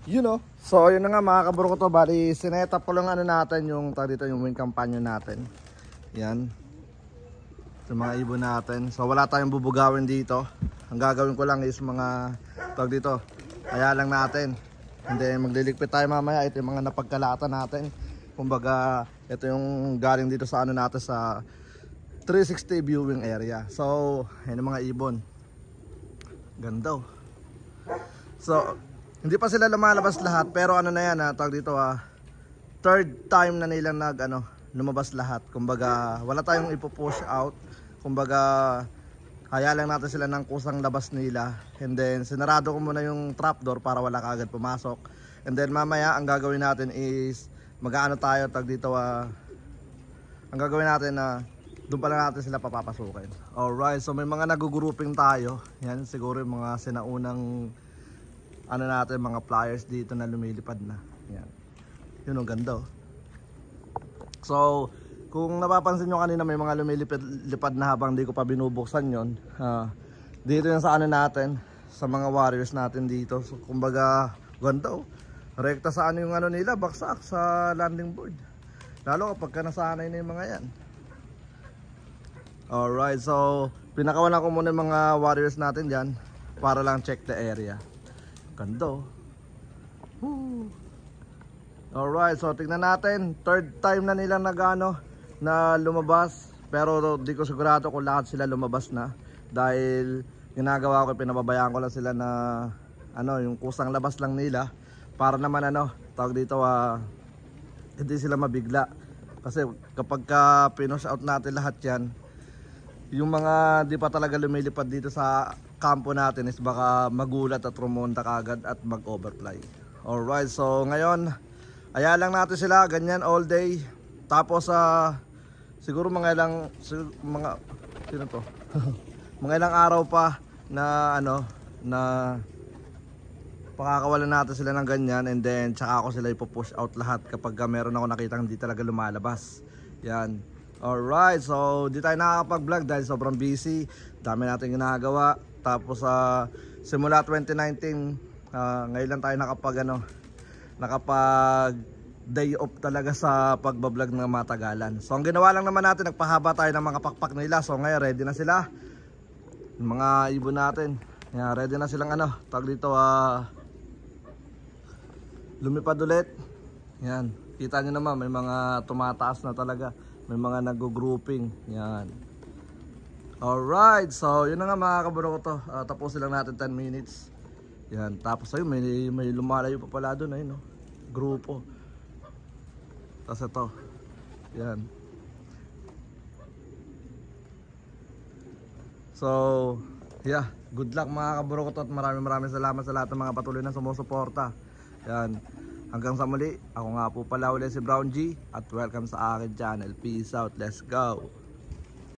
You know. So yun na nga mga kaburo ko to. Bali sinetap ko lang ano natin yung dito yung wing kampanya natin. Yan. Sa mga ibon natin. So wala tayong bubugawin dito. Ang gagawin ko lang is mga dito. Kaya lang natin. And then magliligpit tayo mamaya. Ito yung mga napagkalatan natin. Kumbaga ito yung galing dito sa ano natin sa 360 viewing area. So yan yung mga ibon. Ganda. So hindi pa sila lumalabas lahat pero ano na yan dito third time na nilang lumabas lahat. Kumbaga wala tayong ipo-push out. Kumbaga kaya lang natin sila ng kusang labas nila. And then sinarado ko muna yung trapdoor para wala kaagad pumasok. And then mamaya ang gagawin natin is mag-aano tayo dito ang gagawin natin doon pala natin sila papapasukin. Alright, so may mga nag-grouping tayo. Yan siguro yung mga sinaunang natin mga flyers dito na lumilipad na. Yan. Yun ang ganda. So kung napapansin nyo kanina may mga lumilipad na habang di ko pa binubuksan yon. Dito yung sa natin, sa mga warriors natin dito. So kumbaga ganda. Rekta sa yung nila, baksak sa landing board. Lalo kapag nasanay na yung mga yan. Alright, so pinakawalan ko muna yung mga warriors natin dyan para lang check the area. Ganda. Alright, so tignan natin. Third time na nila na lumabas. Pero di ko sigurado kung lahat sila lumabas na. Dahil ginagawa ko, pinababayaan ko lang sila na yung kusang labas lang nila. Para naman tawag dito hindi sila mabigla. Kasi kapag pinush out natin lahat yan, yung mga di pa talaga lumilipad dito sa kampo natin is baka magulat at rumonta kagad at mag-overfly. Alright, so ngayon ayan lang natin sila ganyan all day. Tapos siguro mga ilang sino to? Mga ilang araw pa na na pakakawalan natin sila ng ganyan. And then tsaka ako sila ipo-push out lahat kapag meron ako nakitang hindi talaga lumalabas. Yan. Alright, so di tayo nakakapag-vlog dahil sobrang busy. Dami natin ginagawa. Tapos simula 2019 ngayon lang tayo nakapag day off talaga sa pagbablog ng matagalan. So ang ginawa lang naman natin, nagpahaba tayo ng mga pakpak nila. So ngayon ready na sila. Yung mga ibon natin. Yan, ready na silang tawag dito lumipad ulit. Yan. Kita nyo naman may mga tumataas na talaga. May mga nag-grouping. Yan. Alright, so yun na nga mga kaburo ko to. Tapusin lang natin 10 minutes. Yan, tapos ayun may lumalayo pa pala doon ayun, grupo. Tapos ito. Yan. So, yeah, good luck mga kaburo ko to at maraming salamat sa lahat ng mga patuloy na sumusuporta. Yan. Hanggang sa muli, ako nga po pala ulit si Brown G at welcome sa akin channel. Peace out, let's go.